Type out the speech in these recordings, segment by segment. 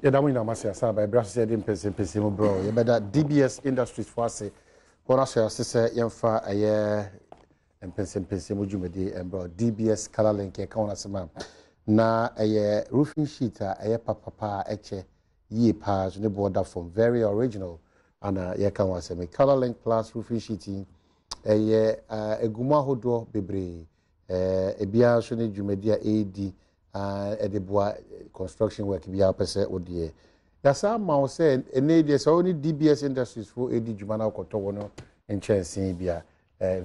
Yeah, that means I must say, by Brazilian Mpensenpensenmu bro. You better DBS Industries for us. When I say, Yamfa a year Mpensenpensenmu Jumedi and bro DBS color link. I can't say, na a year roofing sheet, a year papa eche ye pass the border from very original. And ye can't say me color link plus roofing sheeting. A year a guma hodo bebre. A bia shoni Jumedi AD. Edeboa construction work be out per se odie. That's how I say any so only DBS Industries for AD Jumana Kotowono and Chelsea Bia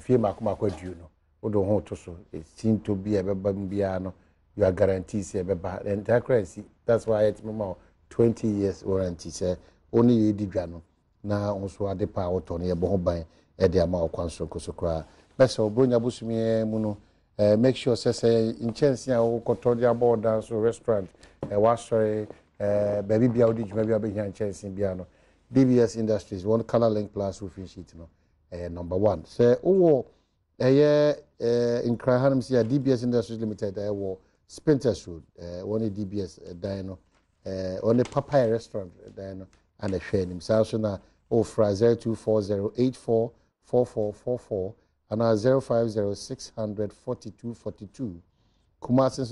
Fima Kumakodu no. Odo hon to so it seemed to be a bambiano. You are guaranteed say beba and currency. That's why it's more 20 years warranty say only AD Jano. Na also ade pa otoni e bo ban e de ama okwanso kosokra. Besa obronya busumi muno. Make sure say in Chelsea or Kotodia board so restaurant sorry baby biaudi maybe be here in Chelsea biano DBS Industries one color link plus roofing sheet no number 1 say in Krahanum see DBS Industries Limited Spinters Road one DBS dino on the Papaya restaurant dino and a share him so na offer 0240844444 and 050-600-4242. Kumasi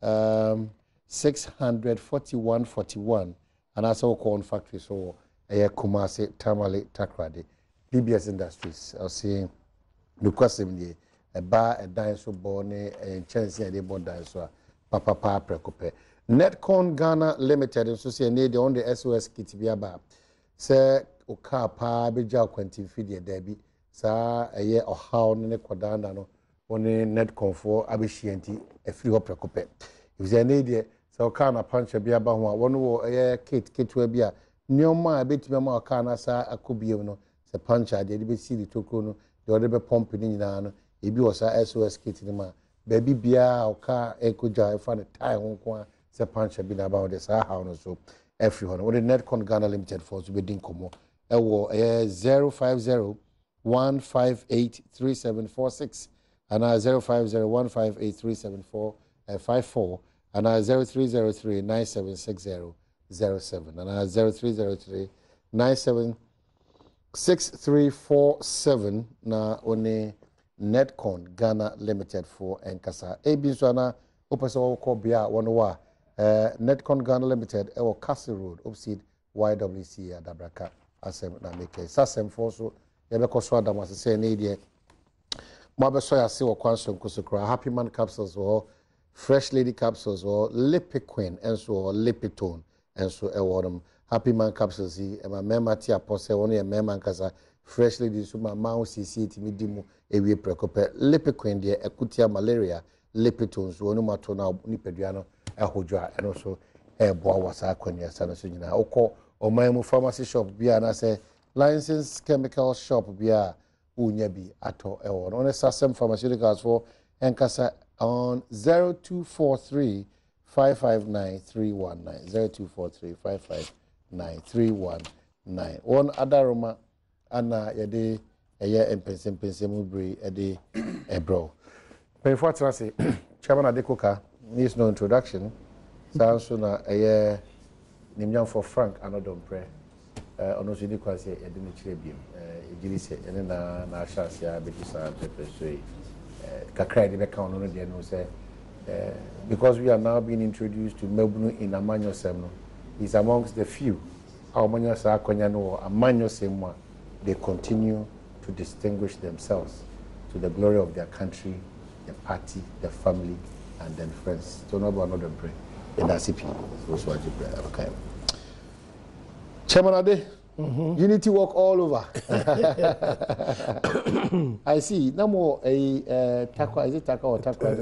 050-600-4141. And that's all corn factory. So Kumasi Tamale Takrade. DBS Industries. I was saying because a bar a dinosaur born and Chelsea and they bought dinosaur. Papa Precope. Netcon Ghana Limited and so say need on the SOS kit be about. Say Oka pa beja Quentin Fiddy Debbie. Sa eye ohaw ne kwadanda no woni net comfort abehyianti afiri ho prekope if ze ne de sa oka na pancha bia ba ho a wono wo eye ketwa bia nyoma abetime ma oka na sa akobiem no se pancha de be siri tokro no de ode be pump ni nyina no ebi wo sa SOS kit ni ma ba bi bia oka ekoja fa ne tai ho ko se pancha bi na ba de sa haw no so afiri ho no woni Netcon Ghana Limited for so be din komo e wo 050 1583746 and 050-1583754 and 0303-976007 and 0303-976347 na one Netcon Ghana Limited for Enkasa. Ebi so na opese ko bia wono wa Netcon Ghana Limited e Castle Road opposite YWC Adabraka asem na make sasem for so Yabeko Adam say need Mabeso ya see kwanso nkosokra Happy Man capsules or Fresh Lady capsules or Lipiquin and so or Lipitone and so them Happy Man capsules e ma mema ti apose won e mema nkasa Fresh Lady so ma mouse CCT midimu ewie prekope Lipiquin de ekutia malaria Lipitone so onu mato na nipadua no ehodwa and so boa wasa akwanya sana so nyina okọ oman pharmacy shop bia na say licensed chemical shop bia unyabi ato ewo on Sasem Pharmaceuticals for Enkasa on 0243 559 319 0243 559 one other Roma ana yede eye Mpensenpensenmu bre ede ebro before to say Chairman Adekoka needs no introduction so na eye nimnyam for Frank Adom prayer ono so di kwase e de ne kire biem ejiri se ene na ashase ya betusa pepe so kakra de be ka ono no de no say because we are now being introduced to Mebunu in Amanyosem no is amongst the few Amanyosa akonya no Amanyosem a they continue to distinguish themselves to the glory of their country, the party, the family and then friends so no about another break in ACP so what you okay. Chairman Ade, unity work all over. I see. No more a takwa. Is it takwa or takwa?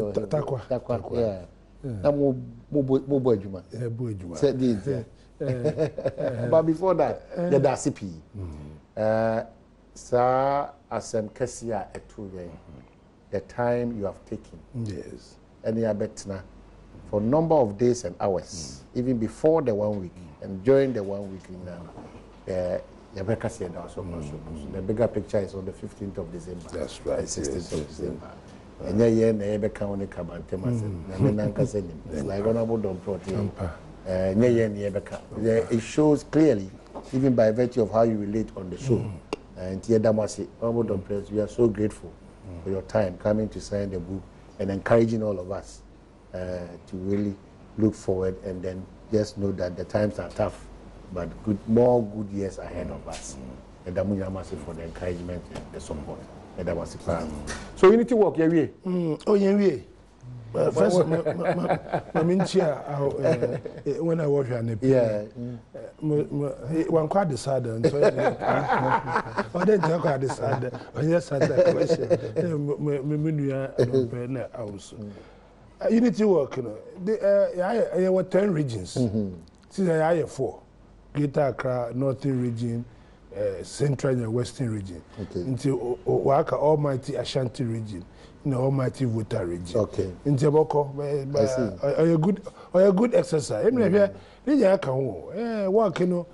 Takwa. Yeah. No more boy. Said this. But before that, the DACP. Sir, Asem Kesia Etuye, the time you have taken. Yes. Any abetna for number of days and hours, even before the 1 week and during the 1 week now. The bigger picture is on the 15th of December. That's right. 16th of December. And yeah, never count the cabantema. Like honorable don't protein. It shows clearly, even by virtue of how you relate on the show. And we are so grateful for your time coming to sign the book and encouraging all of us to really look forward and then just know that the times are tough, but more good years ahead of us. And for the encouragement and the support. So unity work, yeah. Oh, yeah. First, when I was an one quite decided, so I didn't talk about this. I just had that question. Unity work, you know, there were 10 regions. Since I have 4 Greater Accra, Northern region, Central and Western region, into Waka Almighty Ashanti region. In the Almighty Volta region. Okay. In Jaboko, a good exercise. I mean, work, you know.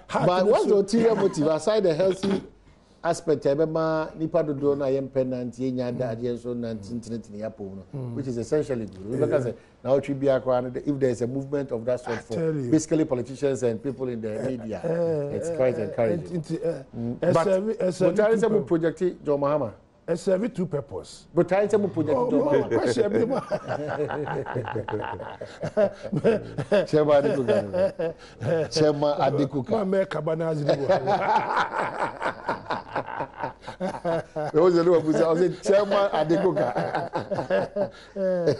But what's the ulterior motive aside the healthy aspect? I remember Nipa do do na yempennant yenya da so na internet ni yapo no, which is essentially good. Because now if there is a movement of that sort for basically politicians and people in the media, it's quite encouraging. But there is a project John Mahama. It serves 2 purposes. But there is a project John Mahama. Chairman Adekuka. Chairman Adekuka.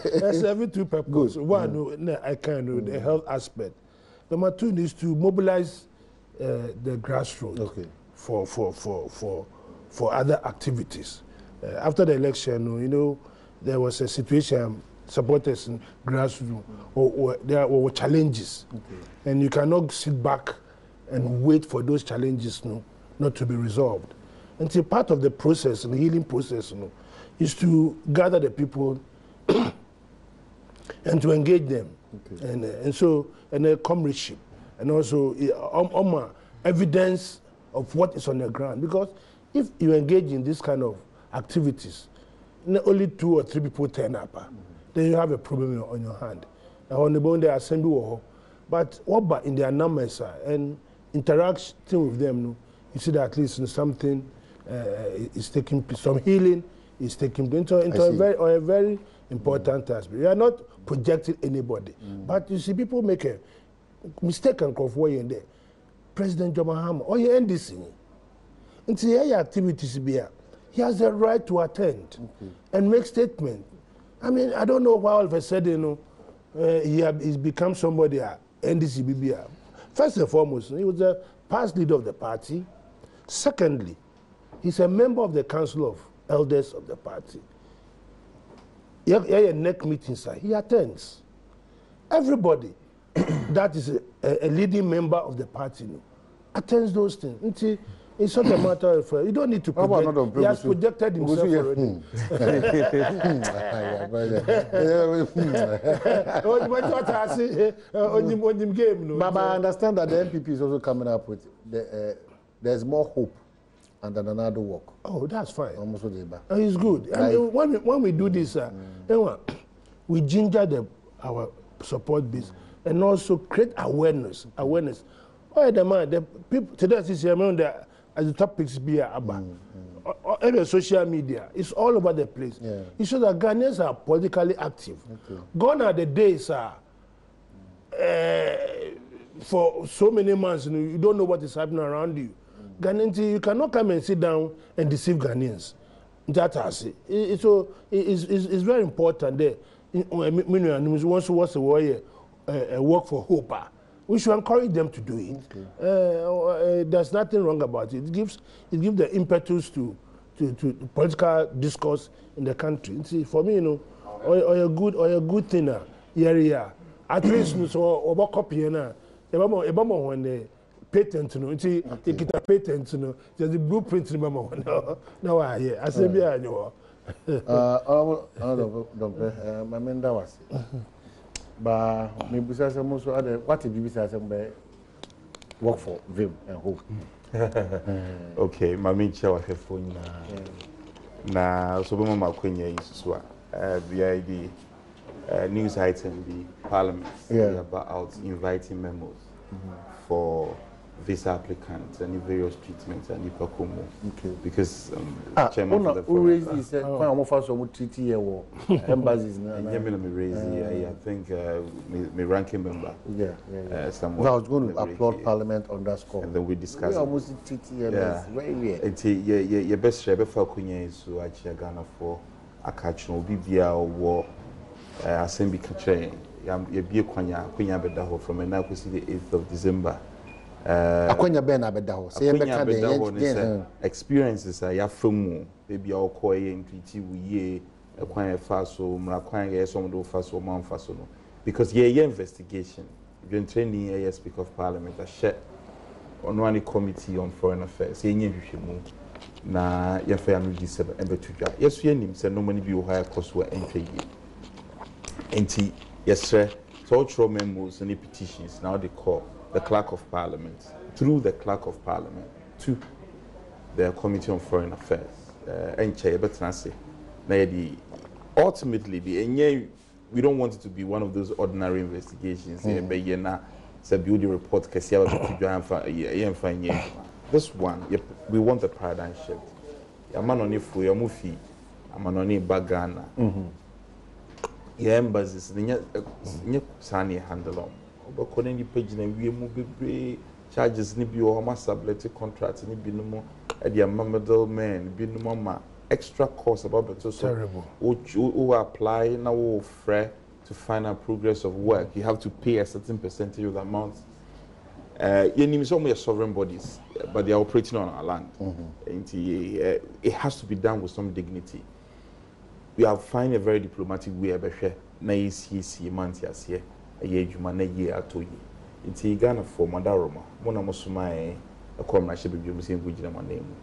It serves 2 purposes. One, I can do the health aspect. Number 2 is to mobilize the grassroots for other activities. After the election, you know, there was a situation, supporters in grassroots, or there were challenges. And you cannot sit back and wait for those challenges not to be resolved. And so part of the process, the healing process, is to gather the people and to engage them. And so, a comradeship, and also evidence of what is on the ground. Because if you engage in this kind of activities, only 2 or 3 people turn up, then you have a problem on your hand. On the bone, they assembly, but what in their numbers and interacting with them, you see that at least something is taking place, some healing is taking place into a very important aspect. You are not projecting anybody, but you see people make a mistake and way in there. President John Mahama, or you end this into your activities be. He has the right to attend and make statements. I mean, I don't know why all of a sudden, he's become somebody at NDCBBR. First and foremost, he was the past leader of the party. Secondly, he's a member of the Council of Elders of the party. He has a neck meeting, sir. He attends. Everybody that is a leading member of the party attends those things. It's not a matter of you don't need to project. He has projected himself already. But I understand that the MPP is also coming up with there's more hope and another work. Oh, that's fine. It's good. I mean, when we do this, we ginger our support base and also create awareness. Oh, the people today is as the topics be about every social media, it's all over the place. It shows that Ghanaians are politically active. Gone are the days for so many months you don't know what is happening around you. Ghanaians, you cannot come and sit down and deceive Ghanaians. That has it. So it's very important there. Once was a warrior, work for hope. We should encourage them to do it. There's nothing wrong about it. It gives the impetus to political discourse in the country. See, for me, or a good thing, at least so over copy when the patent, you get a patent, there's a blueprint. Now I hear. I say, be I know. My man, that was it. But maybe what if you say work for Vim and hope? Okay, my main chair was a phone now. So, Mama Queen is the idea news item be Parliament about inviting memos for visa applicants and various treatments and Ipakomo. Okay. Because chairman of the forum is said when I'm first on treaty here embassies I think my ranking member. Someone I was going to applaud Parliament on that score. And then we discussed. We almost treaty here. Very weird. It's your best share before Kunya is to actually Ghana for a catch no BBA war. Assembly catching. You be a Kunya bedaho from now to see the 8th of December. Akwenya ben abedaho. Say bedaho experiences are from baby our koi in treaty we acquire faso, mraquang some do faso man faso no. Because ye investigation. You training a Speaker of Parliament a share on one committee on foreign affairs. Ye na ye fair no December and betuja. Yes, we nim say no money be higher cost were entry. Enti yes sir. So all memos and petitions now they call the Clerk of Parliament, through the Clerk of Parliament, to the Committee on Foreign Affairs. Ultimately, we don't want it to be one of those ordinary investigations. The report, this one, we want the paradigm shift. I'm on if we are movie, I'm on Bagana. Yeah, embassies, the handle on. But according to page, we move charges ni bi o subletting contract ni bi no mo e dia mamadal men bi no mama extra cost about better so terrible who apply now who free to find out progress of work. You have to pay a certain percentage of the amount. You need some sovereign bodies, but they are operating on our land. It has to be done with some dignity. We have find a very diplomatic way about na ECC mantias here. A year na year atoyi nti Ghana for madaroma mo na mosoma a commercial be mu se ngujina manemu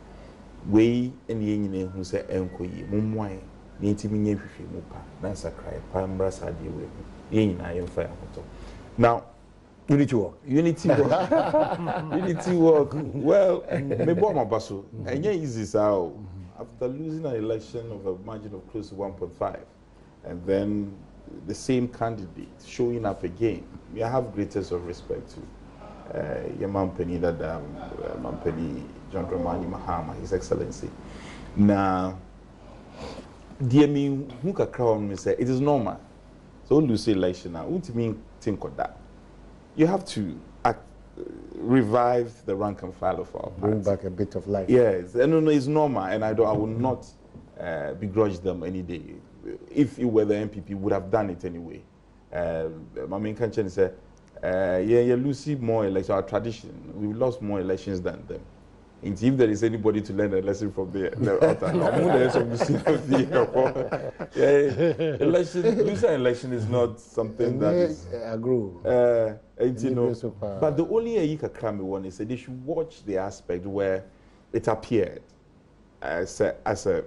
we ene nyine hu se enkoyi momwan ne ntimi nya hwehwe mu pa na sakrai pa mbra sade we ye nyina ye mfa ya hoto. Now unity work well me bo mabaso enya easy sao after losing an election of a margin of close to 1.5 and then the same candidate showing up again, we have greatest of respect to your Mampeni Mampeni John Dramani Mahama, His Excellency. Now, dear me, who can crown me say it is normal. So you say election now, what do you mean think of that? You have to revive the rank and file of our party. Bring back a bit of life. Yes, and it's normal, and I will not begrudge them any day. If it were the MPP, would have done it anyway. My main concern is, yeah, Lucy more election. Our tradition, we've lost more elections than them. And if there is anybody to learn a lesson from the election is not something that is. I agree. You know, but the only Yika Krami one is that they should watch the aspect where it appeared as a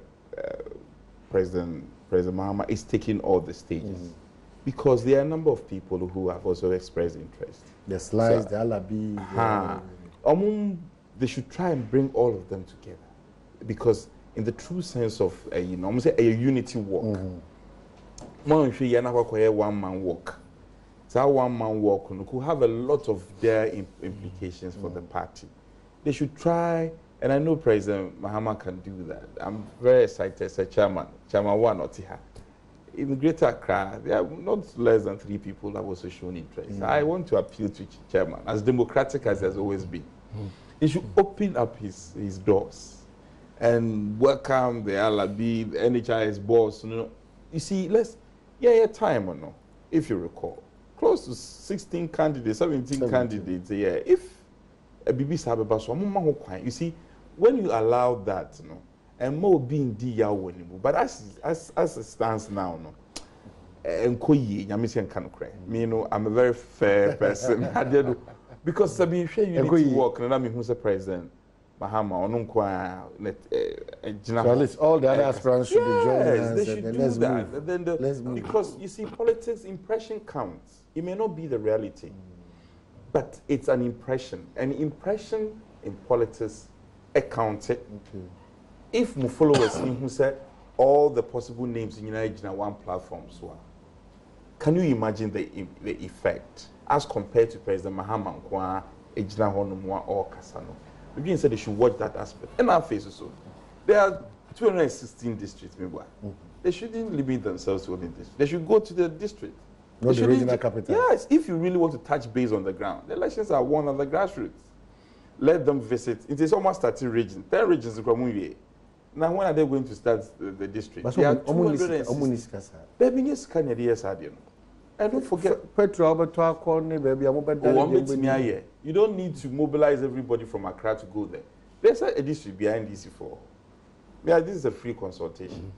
President Mahama is taking all the stages. Because there are a number of people who have also expressed interest. The slides, the Alabi. They should try and bring all of them together. Because in the true sense of, you know, almost a unity walk, one man walk. So one man walk could have a lot of their implications for the party. They should try, and I know President Mahama can do that. I'm very excited as a chairman one Otiha. In Greater Accra, there are not less than 3 people that have also shown interest. I want to appeal to chairman, as democratic as has always been. He should open up his doors and welcome the LRB, the NHIS boss. You know, you see, time or no, if you recall, close to 16 candidates, 17 candidates. Yeah, if a BB Sababa, you see, when you allow that, you know, and more being but as it stands now, no. You know, I'm a very fair person. Because I mean, you need to work, and I'm a president. Mahama, so at least all the other aspirants should be joining us. They should do that. Let's move. Because you see, politics impression counts. It may not be the reality, but it's an impression. An impression in politics accounted. If my followers who said all the possible names in United one platform, so can you imagine the effect as compared to President Mahama Nkwa Ejina Honomwa or Kasano? Maybe said they should watch that aspect. And our face also. There are 216 districts, maybe. They shouldn't limit themselves to only district. They should go to the district. Not the regional capital. Yes, if you really want to touch base on the ground. The elections are won on the grassroots. Let them visit. It is almost 30 regions. 10 regions in Kwamuye. Now, when are they going to start the district? But they are 260. And don't forget, you don't need to mobilize everybody from Accra to go there. There's a district behind DC4. Yeah, this is a free consultation.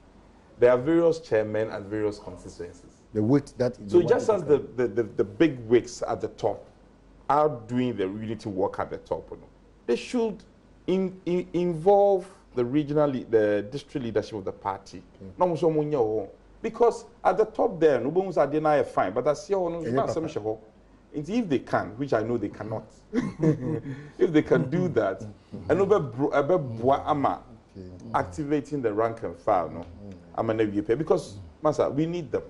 There are various chairmen and various constituencies. The weight that so just as the big wigs at the top are doing the unity work at the top, they should involve the the district leadership of the party. Because at the top there, nobody's are denying fine, but that's your if they can, which I know they cannot, if they can do that, and activating the rank and file, no, I'm an pay because, Master, we need them.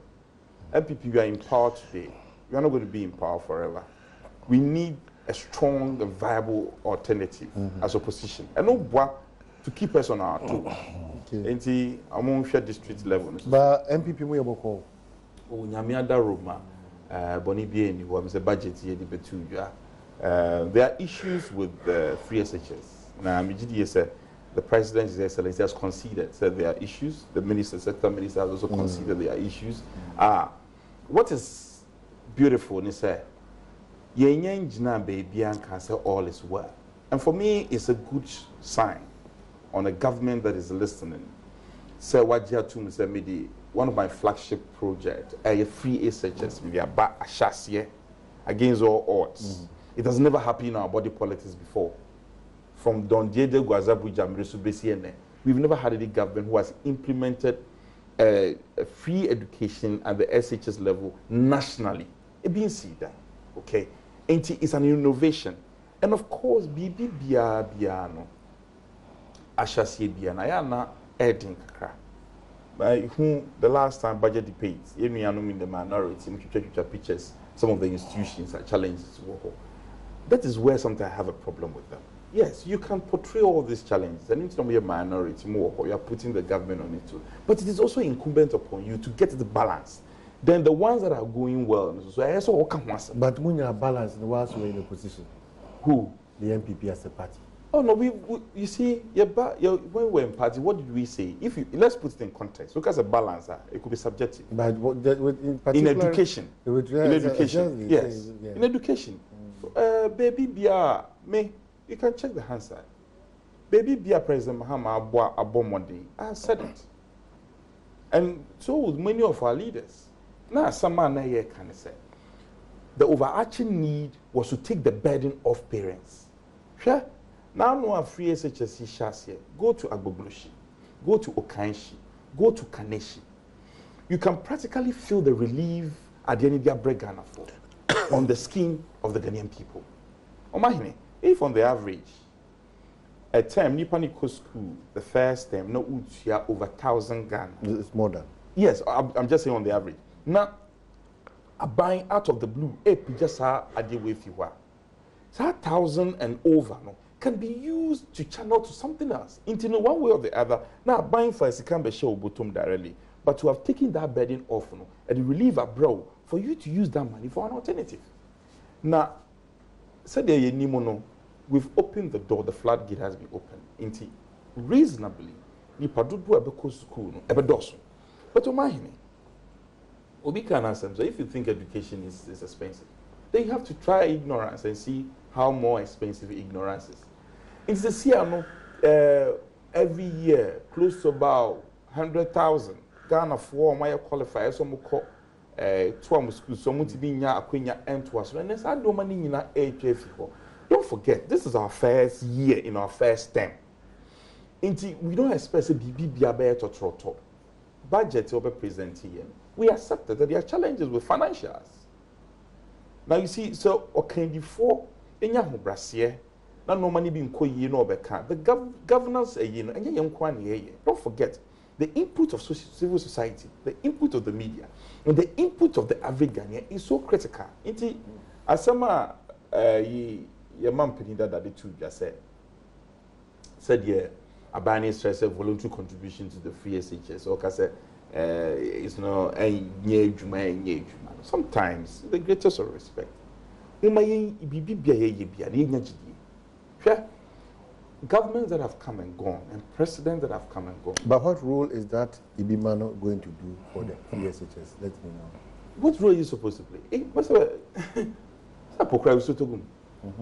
MPP, we are in power today. We are not going to be in power forever. We need a strong, viable alternative as opposition, and no to keep us on our toes. Okay. Among district level. But MPP, we have a call. Oh, Nyamiada Roma, Boni Bieni, who has a budget here, the Betuja. There are issues with the free SHS. Now, immediately said the president, His Excellency, has conceded, said there are issues. The minister, sector minister, has also conceded there are issues. What is beautiful is that baby and can say all is well. And for me, it's a good sign on a government that is listening. So what you to say maybe one of my flagship projects, a free SHS, maybe a chassis against all odds. It has never happened in our body politics before. From Don Diego Guazabu Jamrisubesiene, we've never had any government who has implemented a free education at the SHS level nationally. It being seen that, okay? And it's an innovation. And of course, Bibi Biano. Ashasi Biana, Edin Kakra. By whom the last time budget debates, in the minority, pictures, some of the institutions are challenges. That is where sometimes I have a problem with them. Yes, you can portray all these challenges, and it's not be a minority more, or you are putting the government on it too. But it is also incumbent upon you to get the balance. Then the ones that are going well, so I also can answer. But when you are balanced, whilst you are in a position, who? The MPP as a party. Oh no, you see, when we're in party, what did we say? Let's put it in context. Look as a balancer, it could be subjective. But in education, yes, in education, baby Bia, you can check the hand side. Baby Bia President Mahama Abomonde, I have said it, and so with many of our leaders. Now, some man here can say the overarching need was to take the burden off parents. Sure. Now, no free SHS Shasia. Go to Agbogloshi, go to Okanshi, go to Kaneshi. You can practically feel the relief at the end of their Ghana for on the skin of the Ghanaian people. Imagine if on the average, a term Nipaniko school, the first term, no utia over 1,000 Ghana. It's more than. Yes, I'm just saying on the average. Now, a buying out of the blue, just a day with you. So 1,000 and over, no, can be used to channel to something else, into one way or the other. Now, buying for a second show bottom directly, but to have taken that burden off, no, and relieve abroad for you to use that money for an alternative. Now, said there no, we've opened the door, the floodgate has been opened. Into reasonably, ni padudu ebeko school, ebedoso. But imagine, Obi can ask them, so if you think education is expensive, then you have to try ignorance and see how more expensive ignorance is. It's the CNO every year, close to about 100,000. Ghana for my qualifiers, some call 12 schools, some to be nya akwenya and to us. And there's no money in our HF. Don't forget, this is our first year in our first term. We don't expect a BB to trot budget to be presented here. We accepted that there are challenges with financials. Now you see, so okay, before enya ho brasier, na no money being ko yi no beka. The governance and don't forget, the input of civil society, the input of the media, and the input of the average Ghanaian is so critical. Inti asama your man Penida that the two just said yeah, Abani stress a voluntary contribution to the free SHS. Or say it's no sometimes the greatest of respect. Governments that have come and gone, and presidents that have come and gone. But what role is that Ibimano going to do for the PSHS? Let me know. What role are you supposed to play?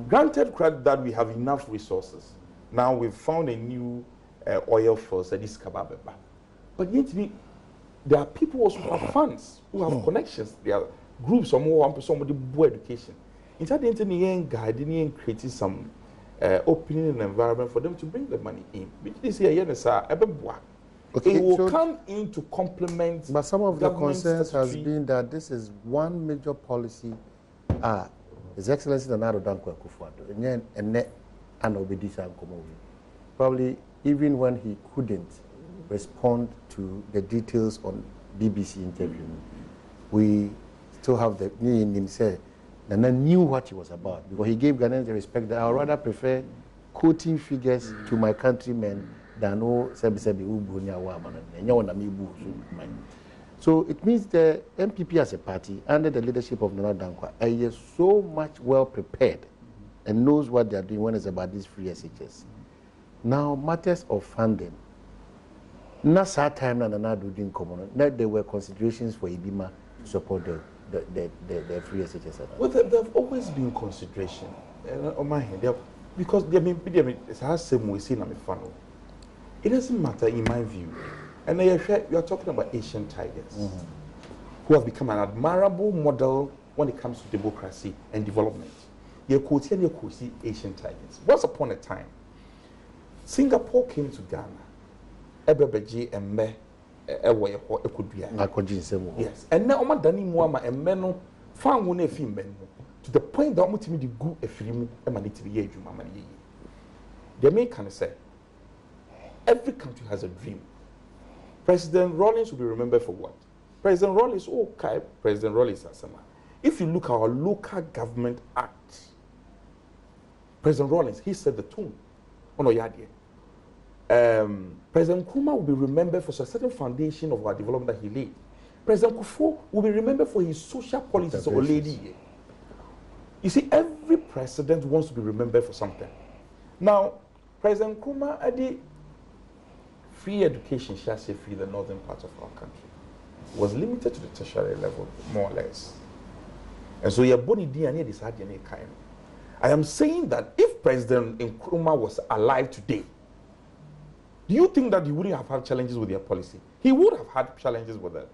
Granted that we have enough resources. Now we've found a new oil for Sadis Kababeba. But yet there are people also who have funds, who have connections. There are groups or more somebody board education. Instead of guiding creating some opening an environment for them to bring the money in. This year, okay, it will so come in to complement. But some of the concerns has been that this is one major policy. His Excellency Nana Akufo-Addo, probably even when he couldn't respond to the details on BBC interview, we still have the name say. And I knew what he was about because he gave Ghanaians the respect that I would rather prefer quoting figures to my countrymen than so it means the MPP as a party under the leadership of Nana Dankwa is so much well prepared and knows what they are doing when it's about these free SHS. Now matters of funding. Not that time Nana doing common. That there were considerations for Ibima to support the free SHS. Well, there have always been consideration on my hand because it's the same way seen on funnel. It doesn't matter in my view. And you are talking about Asian tigers who have become an admirable model when it comes to democracy and development. You could see Asian tigers. Once upon a time, Singapore came to Ghana. Ebebeji and me. Yes, and now I'm done more and men found one men to the point that I'm going to go a film and manage to be a Juma. The main can say every country has a dream. President Rawlings will be remembered for what? President Rawlings, okay, President Rawlings Asama. If you look at our local government act, President Rawlings, he set the tone. Oh no, yeah, President Nkrumah will be remembered for a certain foundation of our development that he laid. President Akufo will be remembered for his social policies. You see, every president wants to be remembered for something. Now, President Nkrumah at the free education, shall say free the northern part of our country, was limited to the tertiary level, more or less. And so your body DNA is hard kind. I am saying that if President Nkrumah was alive today, do you think that he wouldn't have had challenges with their policy? He would have had challenges with that.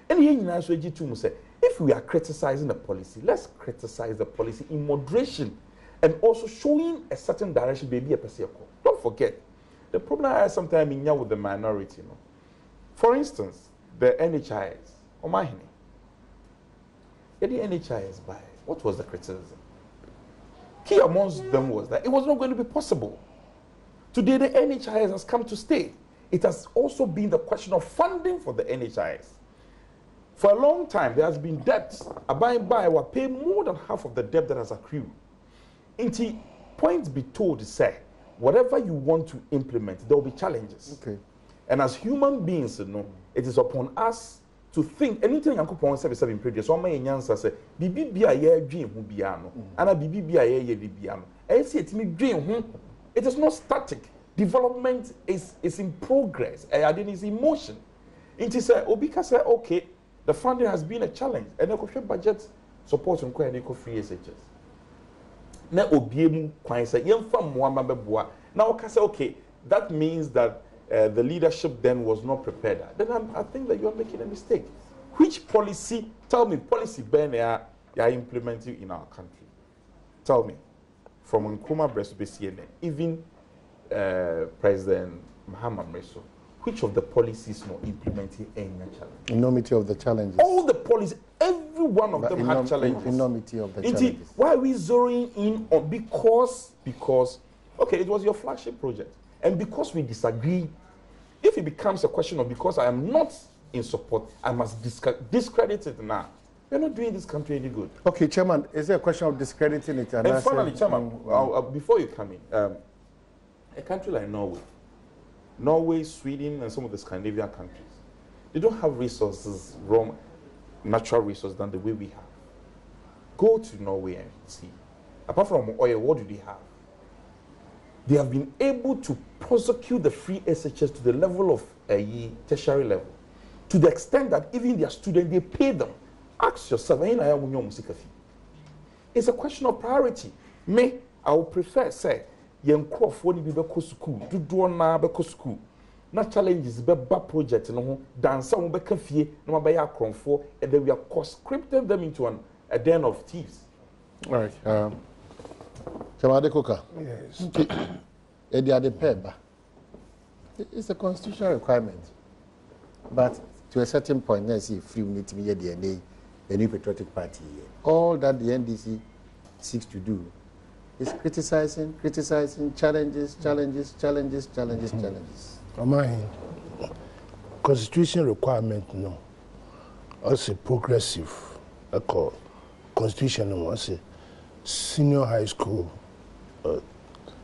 And here in answer to say, if we are criticizing the policy, let's criticize the policy in moderation and also showing a certain direction, baby a person. Don't forget, the problem I have sometimes in with the minority. For instance, the NHIS, or my honey. The NHIS by what was the criticism? Key amongst them was that it was not going to be possible. Today, the NHIS has come to stay. It has also been the question of funding for the NHIS. For a long time, there has been debt. By will pay more than half of the debt that has accrued. Until points be told, say, whatever you want to implement, there will be challenges. Okay. And as human beings, it is upon us to think. Anything Yankopon said in previous, so my answer say, Bibi bia ye dream who biano, and a Bibi bia ye biano. I see it me dream. It is not static. Development is in progress. It is in motion. It is Obika said, okay, the funding has been a challenge. And the budget support and free SHS. Now Obiemu say, now I say, okay, that means that the leadership then was not prepared. Then I think that you are making a mistake. Which policy, tell me, policy Ben you are implementing in our country? Tell me. From Nkrumah Bresu even President Mahama Mreso, which of the policies not implementing any challenge? Enormity of the challenges. All the policies, every one of them had challenges. Enormity of the challenges. Why are we zeroing in on? Because, okay, it was your flagship project. And because we disagree If it becomes a question of because I am not in support, I must discredit it now, we're not doing this country any good. Okay, Chairman, is there a question of discrediting it? And finally, Chairman, before you come in, a country like Norway, Sweden, and some of the Scandinavian countries, they don't have resources, raw natural resources than the way we have. Go to Norway and see. Apart from oil, what do they have? They have been able to prosecute the free SHS to the level of a tertiary level, to the extent that even their students, they pay them. Ask yourself, it's a question of priority. Me, I would prefer, say, young crop when you go school, do na be school. Na challenges be project no dance on be fie no be akronfo, and then we are conscripting them into a den of thieves. All right. Koka. Yes. It's a constitutional requirement. But to a certain point, let's see, free unity, the new patriotic party. All that the NDC seeks to do is criticizing, challenges. My constitution requirement, no. Also progressive. I call constitution, no. Also senior high school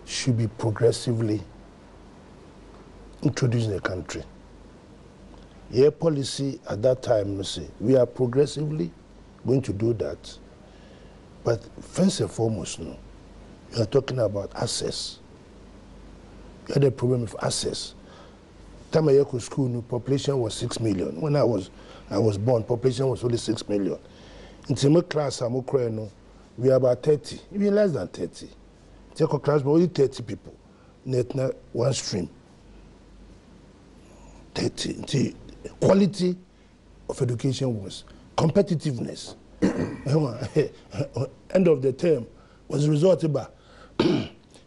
should be progressively introduced in the country. Your policy at that time, say, we are progressively going to do that. But first and foremost, no, you are talking about access. You had a problem with access. Time I went to school, no, population was 6 million. When I was born, population was only 6 million. In my class, we are about 30, even less than 30. Take a class, but only 30 people. Net one stream. 30. Quality of education was competitiveness. End of the term was resulted by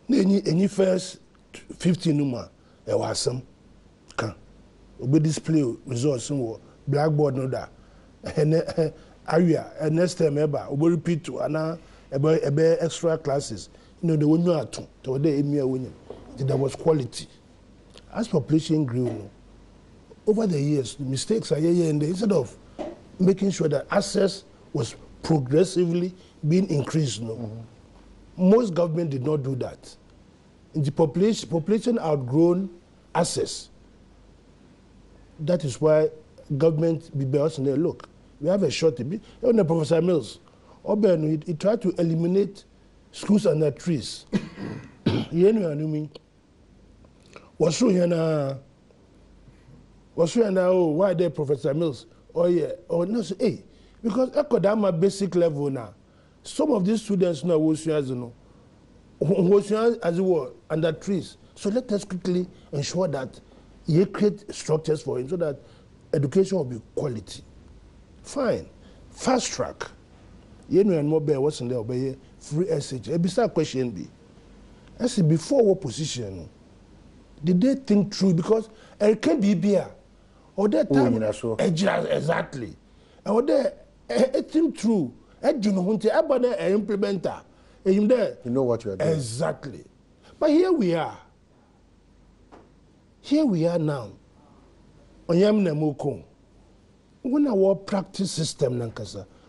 any first 15 number there was some can we display results in blackboard no da area and next time ever we repeat to ana extra classes the one you are to there was quality as population grew. Over the years, the mistakes are here and there. Instead of making sure that access was progressively being increased, most government did not do that. In the population outgrown access. That is why government be bears and look. We have a shortage. Even Professor Mills, he tried to eliminate schools under trees. You know what I mean? Was so here why there Professor Mills? Oh yeah, no, hey, because my basic level now. Some of these students now was as it were under trees. So let us quickly ensure that you create structures for him so that education will be quality. Fine, fast track. You know and more bear what's in there obey free SH. A bizarre question be. I say before what position did they think through because it can be beer. Or that time, exactly. Or there, it seemed true. You know implementer. You know what you are doing. Exactly. But here we are. Here we are now. When our practice system,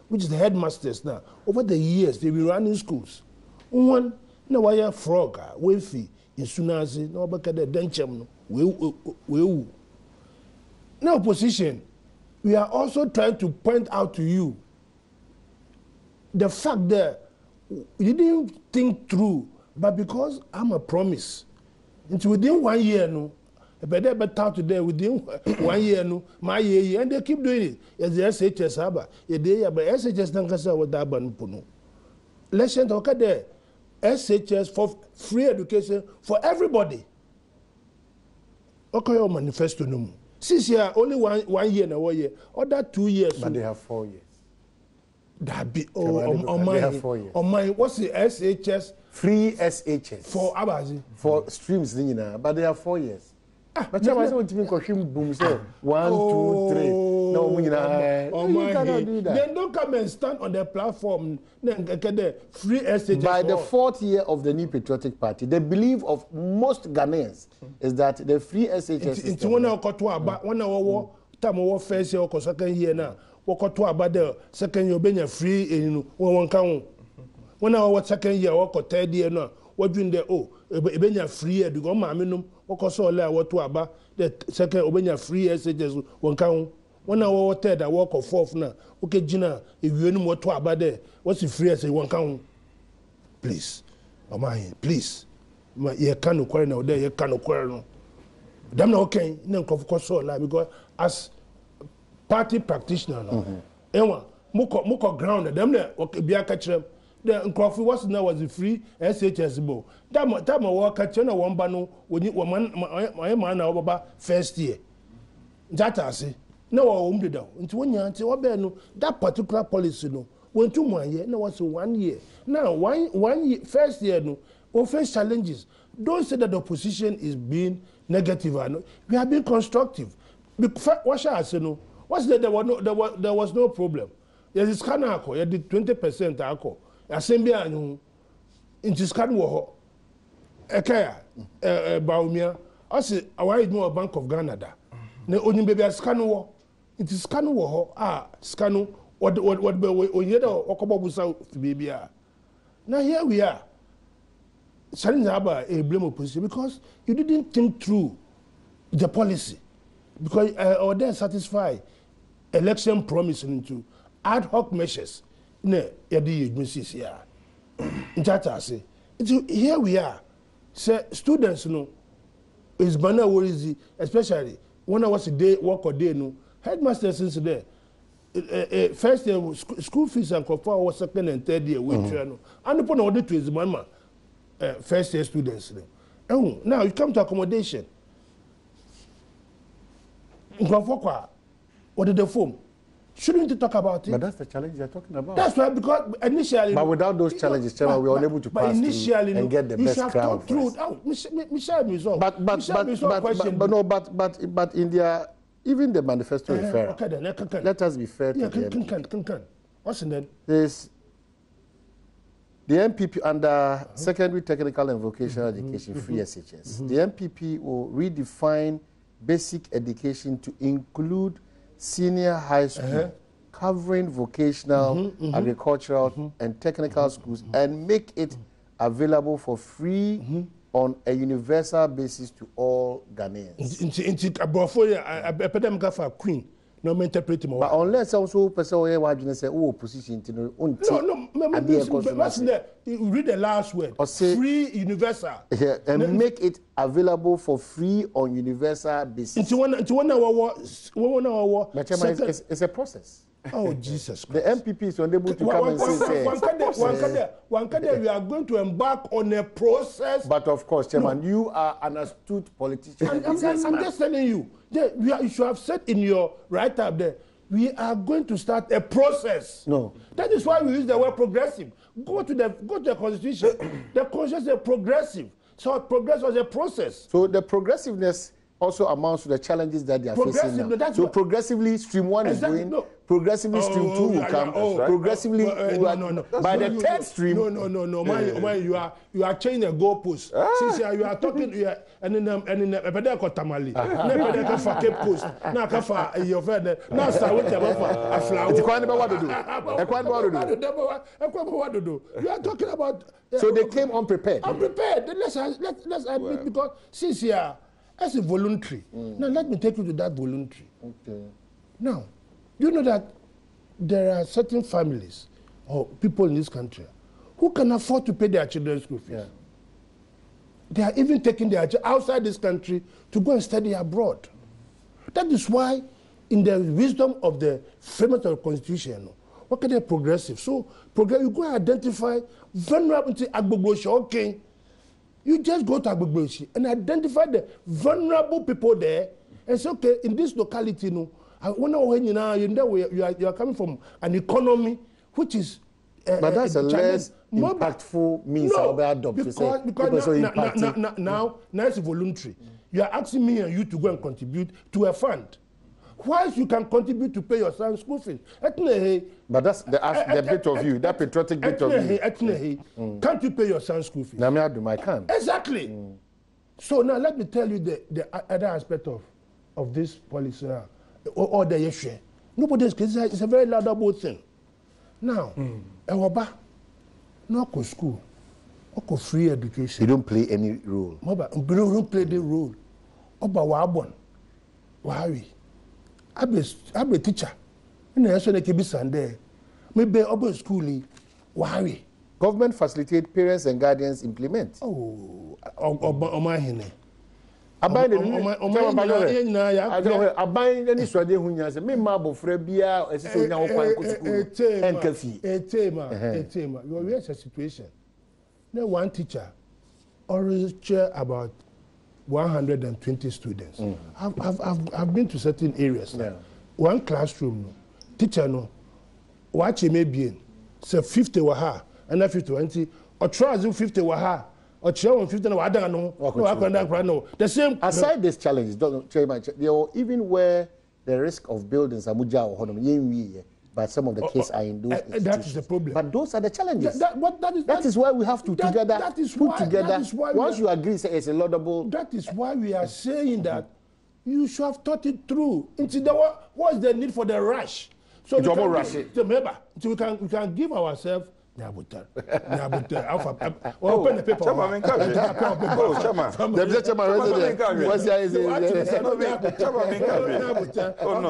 which is the headmasters now, over the years they've been running schools. One, no wire frog, wavy, in Sunazi, no back at the denchem, we. Now, opposition, we are also trying to point out to you the fact that you didn't think through, but because I'm a promise, into within 1 year, no, better out today within 1 year, no, my year, and they keep doing it. As the SHS haba, but SHS don't say what that ban. Let's talk at the SHS for free education for everybody. Okay, your manifesto no. 6 years, only one year and 1 year. Other 2 years. But they have 4 years. That be they have 4 years. On my what's the SHS? Free SHS. For Abazi. For streams, but they have 4 years. But you want to make boom say 1, 2, 3. No, you cannot do that. Then don't come and stand on the platform. Then get the free SHS. By the 4th year of the New Patriotic Party, the belief of most Ghanaians is that the free SHS system. It's one of our time of first year or second year now. What to about the second year being free in one count. 1 hour second year or third year now. What doing there? Oh, Obenya free to go maminum, or Cosola, what to about the second Obenya free SHS 1 count. 1 hour third, I walk or fourth now. Okay, Gina, if you know what to about there, what's the free SHS 1 count? Please, please. My ear can't acquire now there, you can't acquire no. Damn, okay, no, of course, because as party practitioner, no, Moko ground, them there, okay, be a catcher. The Crawford was now was a free SHS bowl. Time I walk at China one bano when you were my man over first year. That I say, no, I won't be down. Into 1 year until that particular policy, no, went to 1 year, no, was 1 year. Now, 1 year, first year, no, or face challenges. Don't say that the opposition is being negative. We are being constructive. What shall I say? No, what's there was no problem. There is kind of you did 20% alcohol. Assembly anu into scan wo ekaya baumia ase awai no Bank of Ghana da na onim baby scan wo into scan wo scan what be onye da okobobusa baby a now here we are challenge about a blame opposition because you didn't think through the policy because or then satisfy election promise into ad hoc measures. Ne yadi admissions here. Njata say here we are. Say students no is banner worries especially when I was a day work or day no headmasters since there. First year school fees and for was second and third year we no. And upon order to his mama first year students no. Oh, now you come to accommodation. What did the form? Shouldn't you talk about it? But that's the challenge you're talking about. That's right, because initially... But without those challenges, Chairman, we are unable to pass through and get the best crown first. But in their... Even the manifesto is fair. Okay, then, let us be fair to the MPP. What's in that? There's the MPP under Secondary Technical and Vocational Education, free SHS. The MPP will redefine basic education to include senior high school, covering vocational, agricultural, and technical schools, and make it available for free on a universal basis to all Ghanaians. But unless also person say, oh, opposition, no, read the last word. Free universal. Yeah, and make it available for free on universal basis. It's a process. Oh, Jesus Christ. The MPP is unable to come and say, we are going to embark on a process. But of course, Chairman, you are an astute politician. I'm just telling you, you should have said in your write-up there, we are going to start a process. No. That is why we use the word progressive. Go to the Constitution. The Constitution is progressive. So progress was a process. So the progressiveness also amounts to the challenges that they are facing now. So progressively, stream 1 is going. No. Progressively, stream 2 will come. Progressively, by the third stream. No. Man, you are changing the goalpost. Since you are talking, and then Pedeko Tamale, Pedeko for Cape Coast, now Kafa your friend. Now start with the flower. It's quite about what to do. You are talking about. So they came unprepared. Unprepared. Let's admit because since you are. As a voluntary. Now, let me take you to that voluntary. Okay. Now, you know that there are certain families or people in this country who can afford to pay their children's school fees. Yeah. They are even taking their children outside this country to go and study abroad. That is why, in the wisdom of the framers of the Constitution, what can they progressive? So, you go and identify vulnerability agbogboshi, okay. You just go to Agbegbeshi and identify the vulnerable people there and say, okay, in this locality, you are coming from an economy which is... but that's a less impactful means of adoption. Because now it's voluntary. You are asking me and you to go and contribute to a fund. whilst you can contribute to pay your son's school fees. But that's the bit of you, that patriotic bit of you. Can't you pay your son's school fees? I can. Exactly. So now let me tell you the other aspect of this policy or the issue. Nobody's it's a very laudable thing. Now, Ewoba, no go school, no go free education. You don't play any role. You don't play the role. Oba wabon, wawi. I'm a teacher. And I said, "Kebi Sunday, maybe oba schooling, wawi." Government facilitate, parents and guardians implement. Oh, Oma hine. Abain any swade hu nya se me ma bofra bia esese onya ho kwan ko school enkafi etema you are a situation now one teacher always chair about 120 students. I've been to certain areas. Yeah. One classroom no teacher no watch me bien say 50 wa ha and 50 or try 50 wa ha. Or the same. Aside these challenges, even where the risk of buildings are but some of the cases are in those that is the problem. But those are the challenges. That is why we have to put together. Once you agree, say it's a laudable. That is why we are saying that you should have thought it through. What's the need for the rush? So we can give ourselves. Open the paper. Chairman, oh no.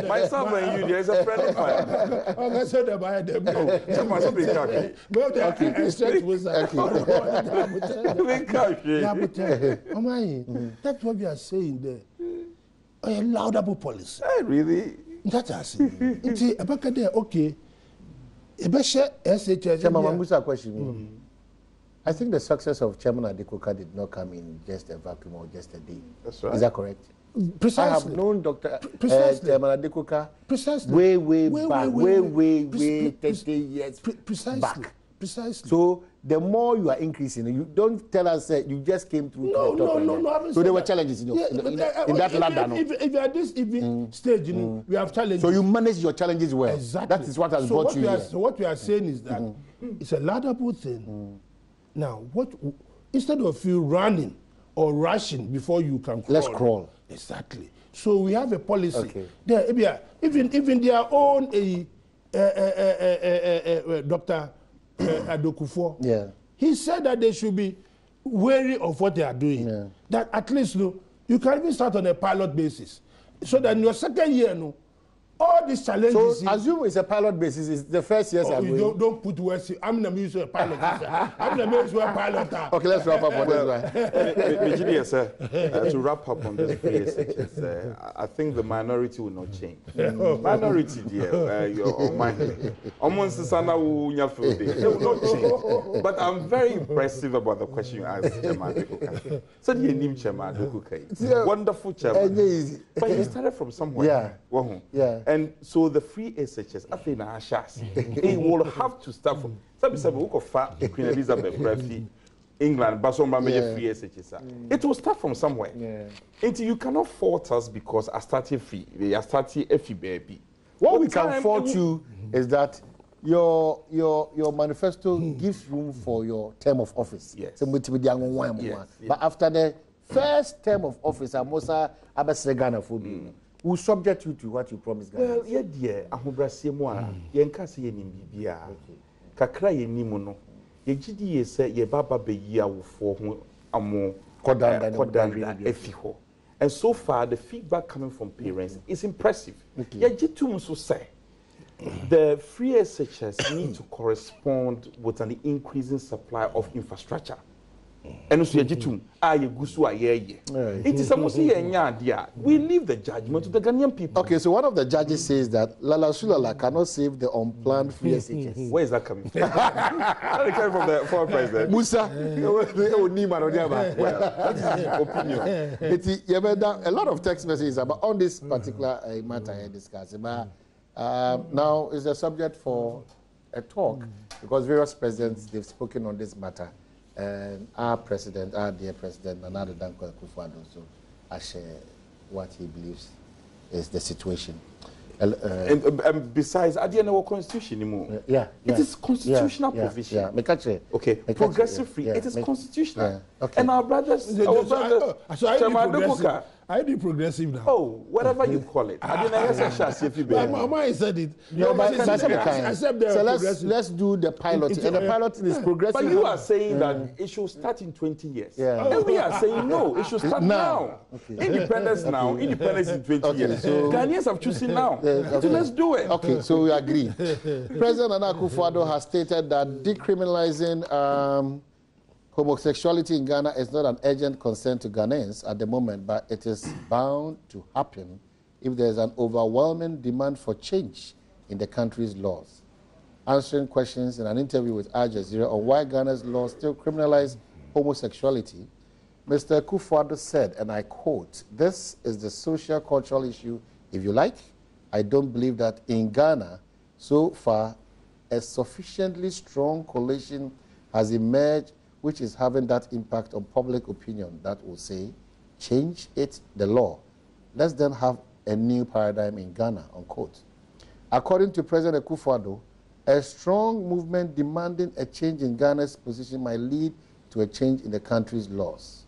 Myself and you, there is a friend of mine. I said about them. That's what we are saying there. A laudable policy. Really? That's us. Okay. Chairman, question. I think the success of Chairman Adekoka did not come in just a vacuum or just a day. That's right. Is that correct? Precisely. I have known Chairman Adekoka way 30 years back. Precisely. So the more you are increasing, you don't tell us that you just came through. No. So there were challenges in that ladder. If you're at this stage, we have challenges. So you manage your challenges well. Exactly. That is what has brought you here. So what we are saying is that it's a laudable thing. Now, instead of you running or rushing before you can crawl. Let's crawl. Exactly. So we have a policy. Okay. There, even their own Dr. Akufo-Addo. Yeah. He said that they should be wary of what they are doing. Yeah. That at least you can even start on a pilot basis. So that in your second year, all these challenges. So assume it's a pilot basis. It's the first years. You don't put words. I'm going to use a pilot. I'm going to use a pilot. Okay, let's wrap up on this one. To wrap up on this case, I think the minority will not change. Minority, dear, your mind. Almost the sana will not change. But I'm very impressive about the question you asked, Chairman Adekoka. So you name Chairman Adekoka. Wonderful chairman. But he started from somewhere. Yeah. And so the free SHS, it will have to start from. Queen Elizabeth Brefi, England, Badwam major free SHS. It will start from somewhere. Until you cannot fault us because I started free. We are starting FE baby. What we can fault you is that your manifesto gives room for your term of office. Yes. But after the first term of office, Amosa Abasregana Fobi. Who subject you to what you promised? Well, yeah, dear. Ahobrasiye mo a yenkase ye nimbibia. Kakra ye nimu no. Ye gidi ye se ye baba be yi awofo ho amo kodanda efi ho. And so far the feedback coming from parents is impressive. Ye gitum so say the free SHS need to correspond with an increasing supply of infrastructure. And so we leave the judgment to the Ghanaian people. Okay, so one of the judges says that Lala Sulala cannot save the unplanned free SHS. Where is that coming from? That came from the former president. Musa, well, that is his opinion. A lot of text messages about on this particular matter I discussed. But now is the subject for a talk because various presidents they've spoken on this matter. And our dear president, Nana Akufo-Addo, so I share what he believes is the situation. And besides, I didn't know what constitution anymore. It is constitutional provision. Okay, progressive free. It is constitutional. Okay. And our brothers, so I do progressive now. Oh, whatever you call it. I didn't know. My mama said it. So let's do the pilot. And the pilot is progressive. But you are saying that it should start in 20 years. And we are saying no, it should start now. Okay. Independence now, independence in 20 years. So Ghanaians have chosen now. So let's do it. Okay, so we agree. President Akufo-Addo has stated that decriminalizing homosexuality in Ghana is not an urgent concern to Ghanaians at the moment, but it is bound to happen if there is an overwhelming demand for change in the country's laws. Answering questions in an interview with Al Jazeera on why Ghana's laws still criminalize homosexuality, Mr. Akufo-Addo said, and I quote, "This is the social-cultural issue, if you like. I don't believe that in Ghana, so far, a sufficiently strong coalition has emerged which is having that impact on public opinion that will say, change the law. Let's then have a new paradigm in Ghana," unquote. According to President Akufo-Addo, a strong movement demanding a change in Ghana's position might lead to a change in the country's laws.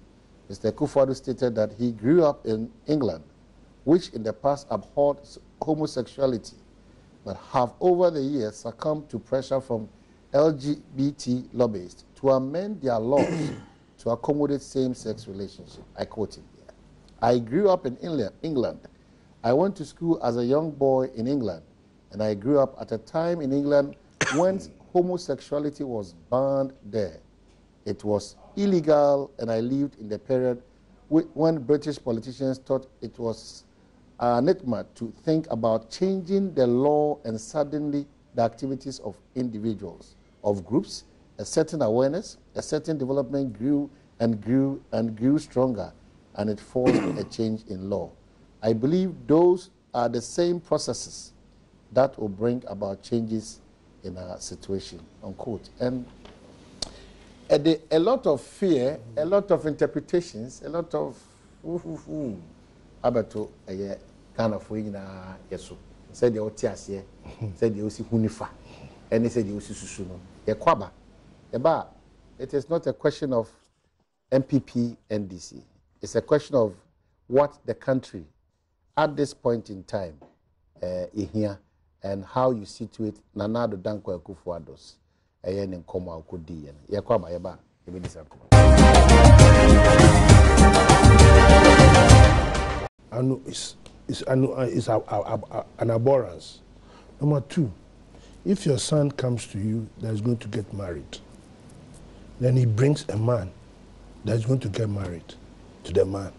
Mr. Akufo-Addo stated that he grew up in England, which in the past abhorred homosexuality, but have over the years succumbed to pressure from LGBT lobbyists to amend their laws to accommodate same-sex relationships. I quote him here. "I grew up in England. I went to school as a young boy in England, and I grew up at a time in England when homosexuality was banned there. It was illegal, and I lived in the period when British politicians thought it was anathema to think about changing the law, and suddenly the activities of individuals, of groups, a certain awareness, a certain development grew and grew and grew stronger, and it forced a change in law. I believe those are the same processes that will bring about changes in our situation," unquote. And a lot of fear, a lot of interpretations, a lot of abato kind of way na yeso. Said the otiasie, said the osi hunifa, and he said the osi susuno. Yekwaba. Eba, it is not a question of MPP, NDC. It's a question of what the country, at this point in time, is here, and how you situate Nanado Danko Akufo-Addo's in Nkoma Okudi. Yekwaba, Eba, it's an abhorrence. Number two, if your son comes to you that is going to get married, then he brings a man that is going to get married to the man,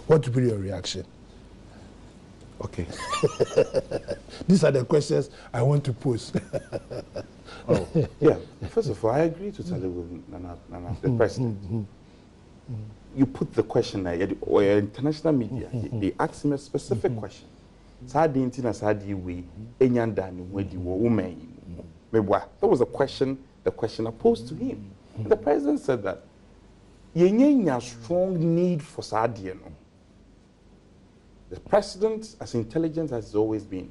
what will be your reaction? Okay. These are the questions I want to pose. Yeah. First of all, I agree totally with Nana, the president. You put the there, or international media, they ask him a specific question. That was a question the questioner posed to him. And the president said that a strong need for Sadiano. The president, as intelligent as he's always been,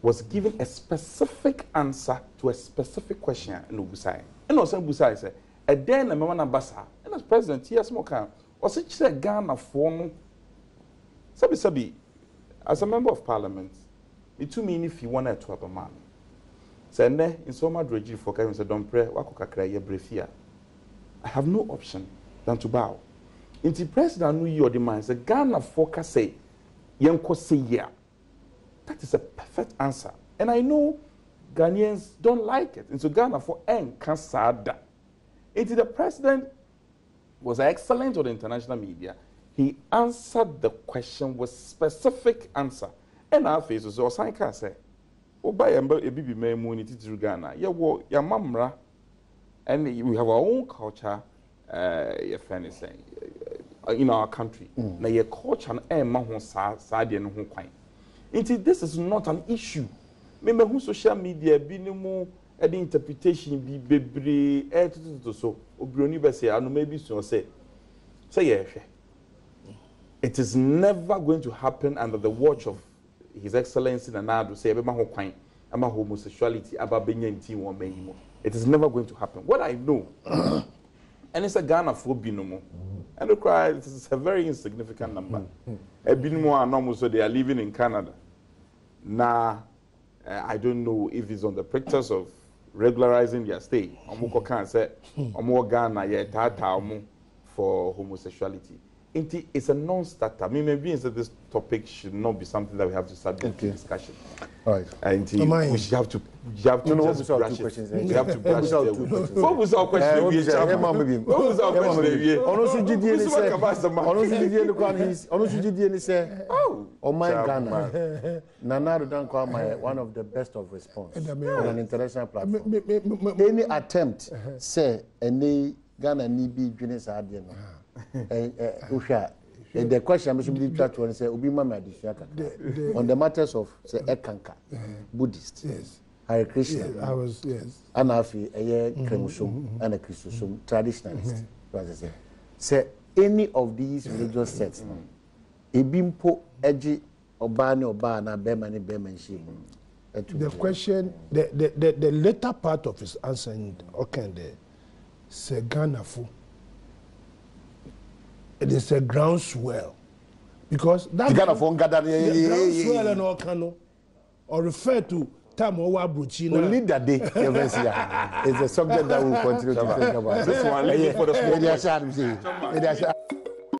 was given a specific answer to a specific question in Ubusai. And also Ubusai said, and then a man ambassador, and as president, he has more kind. Was it a Ghana form? Sabi, as a member of parliament, it too mean if you wanted to have a man. Sende in so much regime for Kevin said, "Don't pray, wakuka kraya brefia." I have no option than to bow. In the president, your demands, the Ghana focus say, "Yanko say yeah." That is a perfect answer, and I know Ghanaians don't like it. And so Ghana for Nkasada. Into the president was excellent on the international media. He answered the question with specific answer. And our face was also I can say, "Oh, by a baby may money to Ghana. Yeah, well, your mamra, and we have our own culture. Your friend is saying, in our country. Now your culture and mahon sadi and home quine. This is not an issue. Remember who social media be no more the interpretation be bebre so obroni be say anu maybe so say yeah. it is never going to happen under the watch of His Excellency Nana Addo say homosexuality it is never going to happen. What I know, and it's a Ghana for binomo, and it is a very insignificant number. A binomo are normal, so they are living in Canada. Now, I don't know if it's on the practice of regularizing their stay. Omuko can say, Omo Ghana ye tata for homosexuality. It's a non-starter. I mean, maybe this topic should not be something that we have to subject to discussion. All right. And we should have to just brush it. We have to brush it. What was our question? What was our question? Oh my Ghana. Nana Addo one of the best of response on an international platform. Any attempt, say, any Ghana need be joining Sadia. The question I'm going to say, on the matters of say Ekanka, Buddhist, Hare Krishna, Anafi, Kremusum, and a Christosum, traditionalist. Say any of these religious sects, Ebimpo, Eji, Obani, Obana, Bemani, Bemenshi. The question, the later part of his answer in Okende, say Ghana fu. It is a groundswell because that groundswell and all cano or refer to Tamowa Bruchina. Only that day, it's a subject that we'll continue to think about. This one, leave it for the small.